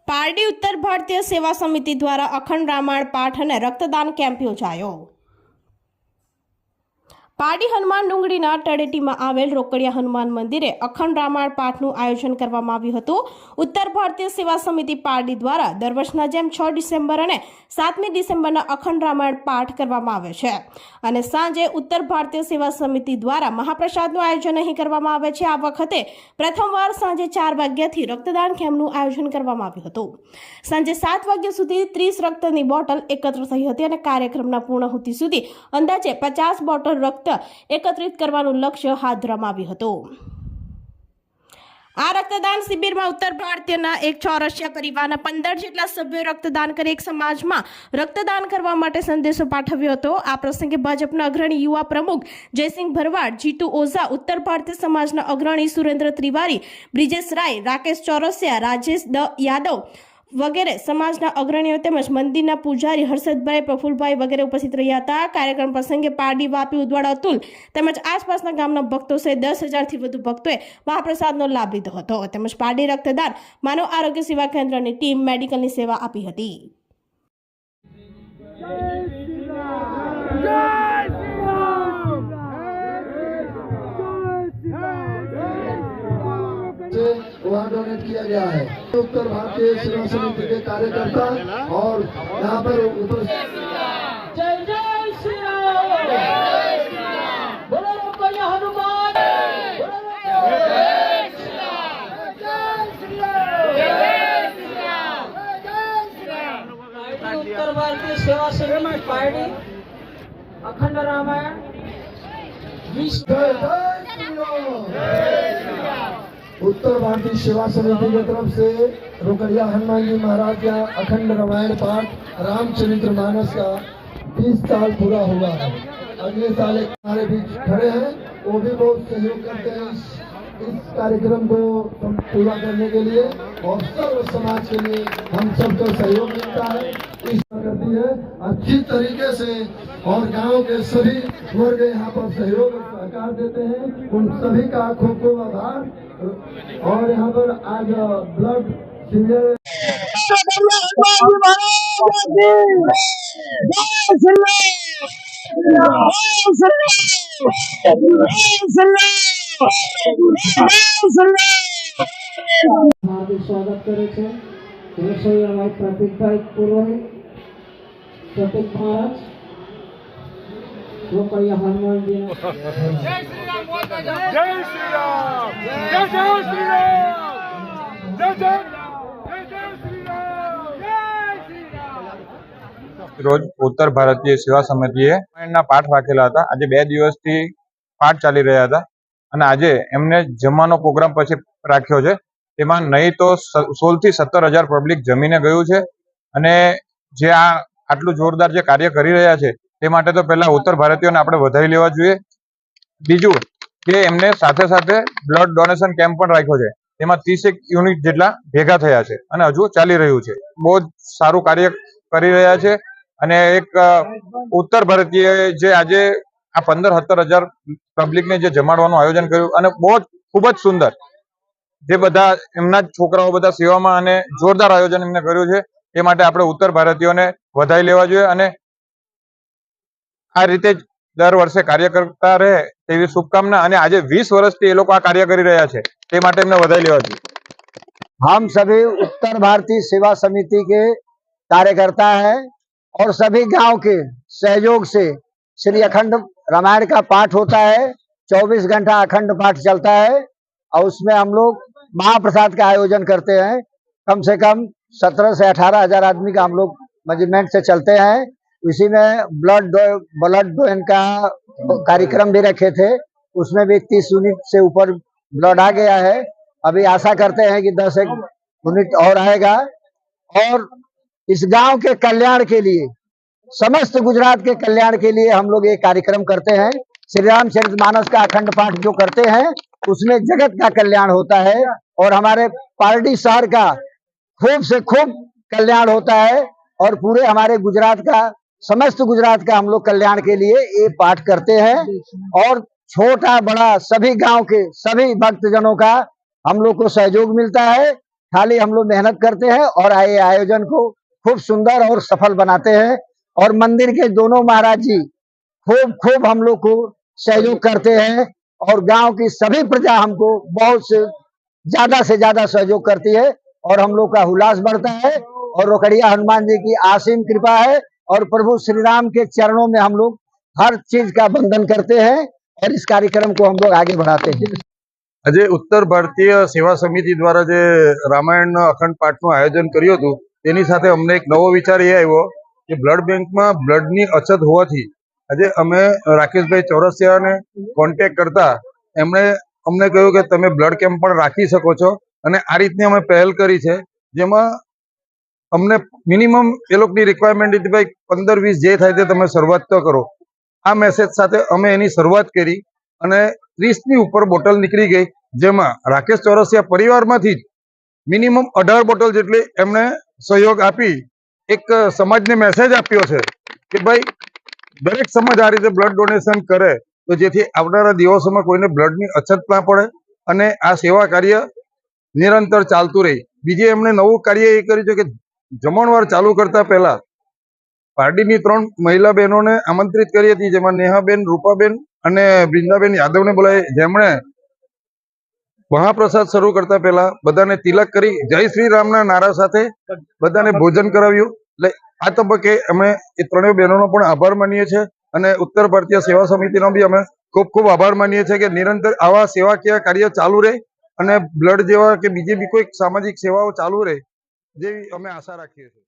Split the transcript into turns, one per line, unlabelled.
पारडी उत्तर भारतीय सेवा समिति द्वारा अखंड रामायण पाठ और रक्तदान केम्प योजायो। पारडी हनुमान डूंगरीना तळेटीमां आवेल रोकड़िया हनुमान मंदिरे अखंड रामायण पाठનું આયોજન કરવામાં આવ્યું હતું। ઉત્તર ભારતીય સેવા સમિતિ પારડી દ્વારા દર વર્ષના જેમ 6 ડિસેમ્બર અને 7મી ડિસેમ્બરના અખંડ રામાયણ પાઠ કરવામાં આવે છે અને સાંજે ઉત્તર ભારતીય સેવા સમિતિ દ્વારા મહાપ્રસાદનું આયોજન અહીં કરવામાં આવે છે। આ વખતે પ્રથમવાર સાંજે 4 વાગ્યાથી રક્તદાન કેમ્પનું આયોજન કરવામાં આવ્યું હતું। સાંજે 7 વાગ્યા સુધી 30 રક્તની બોટલ એકત્ર થઈ હતી અને કાર્યક્રમના પૂર્ણાહુતિ સુધી અંદાજે 50 બોટલ રક્ત एकत्रित करवानुं लक्ष्य हाथ धरवामां આવ્યું હતું। आ रक्तदान शिबिर में उत्तर भारतीय एक चौरसिया परिवार 15 जेटला सभ्यों रक्तदान कर एक समाज में रक्तदान करवा माटे संदेशो पाठव्यो हतो। आ प्रसंगे भाजपना अग्रणी युवा प्रमुख जयसिंह भरवाड, जीतू ओझा, उत्तर भारतीय समाजना अग्रणी सुरेन्द्र तिवारी, ब्रिजेश राय, राकेश चौरसिया, राजेश यादव वगैरह समाजना अग्रणीओ तेमज मंदिरना पूजारी हर्षदभाई, प्रफुल्लभाई वगैरह उपस्थित रह्या हता। कार्यक्रम प्रसंगे पारडी, वापी, उदवाड़ा, अतुल तेमज आसपासना गामना भक्तो सहित 10,000 थी वधु भक्तोए महाप्रसादनो लाभ लीधो हतो। तेमज पारडी रक्तदान मानव आरोग्य सेवा केन्द्रनी टीम मेडिकलनी सेवा आपी हती।
वहाँ डोनेट किया गया है। उत्तर भारतीय सेवा समिति के कार्यकर्ता और यहाँ पर
जय जय श्री राम, बोलो रोकड़िया हनुमान, जय श्री राम, जय श्री राम, जय श्री राम, जय श्री राम। उत्तर भारतीय सेवा समिति पार्टी अखंड रामायण
उत्तर भारतीय सेवा समिति की तरफ से रोकड़िया हनुमान जी महाराज का अखंड रामायण पाठ रामचरित्र मानस का 20 साल पूरा हुआ है। अगले साल एक हमारे बीच खड़े हैं, वो भी बहुत सहयोग करते हैं इस कार्यक्रम को पूरा करने के लिए और सर्व समाज के लिए हम सबका सहयोग मिलता है। इस करती है अच्छी तरीके से और गांव के सभी वर्ग यहाँ पर सहयोग और सहकार देते हैं। उन सभी का खूब आभार। और यहाँ पर आज ब्लड शिविर
हार्दिक स्वागत करे छे। रसोई हमारे प्रतीक भाई पुरोहित, प्रतीक महाराज, रोकड़िया हनुमान जी।
जय श्री राम, जय श्री राम, जय जय श्री राम, जय जय श्री राम, जय श्री राम। रोज उत्तर भारतीय सेवा समितिए रामायणना पाठ राखेला हता। आज 2 દિવસથી पाठ चाली रह्या हता અને આજે એમને જમવાનો પ્રોગ્રામ પછી રાખ્યો છે। તેમાં નહીં તો 16 થી 17,000 પબ્લિક જમીને ગયું છે અને જે આટલું જોરદાર જે કાર્ય કરી રહ્યા છે તે માટે તો પહેલા ઉત્તર ભારતીયોને આપણે વધાવી લેવા જોઈએ। બીજું કે એમને સાથે સાથે બ્લડ ડોનેશન કેમ્પ પણ રાખ્યો છે, તેમાં 30 યુનિટ જેટલા ભેગા થયા છે અને હજુ ચાલી રહ્યું છે। બહુ જ સારું કાર્ય કરી રહ્યા છે અને એક ઉત્તર ભારતીય જે આજે આ 15-17,000 પબ્લિકને જે જમાડવાનું આયોજન કર્યું અને બહુ જ ખૂબ જ સુંદર જે બધા એમના છોકરાઓ બધા સેવામાં અને જોરદાર આયોજન એમને કર્યું છે, એ માટે આપણે ઉત્તર ભારતીયોને વધાવી લેવા જોઈએ અને આ રીતે દર વર્ષે કાર્ય કરતા રહે તેવી શુભકામના। અને આજે 20 વર્ષથી એ લોકો આ કાર્ય કરી રહ્યા છે તે માટે એમને વધાવી લેવા જોઈએ।
हम सभी उत्तर भारतीय सेवा समिति के कार्यकर्ता हैं और सभी गांव के सहयोग से श्री अखंड रामायण का पाठ होता है। 24 घंटा अखंड पाठ चलता है और उसमें हम लोग महाप्रसाद का आयोजन करते हैं। कम से कम 17 से 18,000 आदमी का हम लोग मेजरमेंट से चलते हैं। इसी में ब्लड डोनेशन का कार्यक्रम भी रखे थे, उसमें भी 30 यूनिट से ऊपर ब्लड आ गया है। अभी आशा करते हैं कि 10 यूनिट और आएगा और इस गांव के कल्याण के लिए, समस्त गुजरात के कल्याण के लिए हम लोग ये कार्यक्रम करते हैं। श्री रामचरितमानस का अखंड पाठ जो करते हैं उसमें जगत का कल्याण होता है और हमारे पारडी शहर का खूब से खूब कल्याण होता है और पूरे हमारे गुजरात का, समस्त गुजरात का हम लोग कल्याण के लिए ये पाठ करते हैं। और छोटा बड़ा सभी गांव के सभी भक्तजनों का हम लोग को सहयोग मिलता है खाली हम लोग मेहनत करते हैं और ये आयोजन को खूब सुंदर और सफल बनाते हैं। और मंदिर के दोनों महाराज जी खूब खूब हम लोग को सहयोग करते हैं और गांव की सभी प्रजा हमको बहुत से ज्यादा सहयोग करती है और हम लोग का उल्लास बढ़ता है। और रोकड़िया हनुमान जी की असीम कृपा है और प्रभु श्री राम के चरणों में हम लोग हर चीज का वंदन करते हैं और इस कार्यक्रम को हम लोग आगे बढ़ाते हैं।
આજે ઉત્તર ભારતીય સેવા સમિતિ દ્વારા જે રામાયણ અખંડ પાઠનું આયોજન કર્યું હતું તેની સાથે અમને એક નવો વિચાર એ આવ્યો કે બ્લડ બેંકમાં બ્લડની અછત હોવાથી આજે અમે રાકેશભાઈ ચોરસિયાને કોન્ટેક્ટ કરતા એમણે અમને કહ્યું કે તમે બ્લડ કેમ્પ પણ રાખી શકો છો અને આ રીતની અમે પહેલ કરી છે જેમાં અમને મિનિમમ એ લોકોની રિક્વાયરમેન્ટ હતી ભાઈ 15-20 જે થાય તે તમે શરૂઆત તો કરો। આ મેસેજ સાથે અમે એની શરૂઆત કરી અને 30ની ઉપર બોટલ નીકળી ગઈ જેમાં રાકેશ ચોરસિયા પરિવારમાંથી જ મિનિમમ 18 બોટલ જેટલી એમણે સહયોગ આપી એક સમાજને મેસેજ આપ્યો છે કે ભાઈ દરેક સમાજ આ રીતે બ્લડ ડોનેશન કરે તો જેથી આવનારા દિવસોમાં કોઈને બ્લડની અછત ના પડે અને આ સેવા કાર્ય નિરંતર ચાલતું રહે। બીજે એમણે નવું કાર્ય એ કર્યું છે કે જમણવાર ચાલુ કરતા પહેલા પાર્ટીની 3 મહિલા બહેનોને આમંત્રિત કરી હતી જેમાં નેહાબેન, રૂપાબેન અને બૃંદાબેન યાદવને બોલાવી જેમણે મહાપ્રસાદ શરૂ કરતા પહેલા બધાને તિલક કરી જય શ્રી રામના નારા સાથે બધાને ભોજન કરાવ્યું। એટલે આ તબક્કે અમે એ ત્રણેય બહેનોનો પણ આભાર માનીએ છીએ અને ઉત્તર ભારતીય સેવા સમિતિનો બી અમે ખૂબ ખૂબ આભાર માનીએ છીએ કે નિરંતર આવા સેવાકીય કાર્ય ચાલુ રહે અને બ્લડ જેવા કે બીજી બી કોઈ સામાજિક સેવાઓ ચાલુ રહે જેવી અમે આશા રાખીએ છીએ।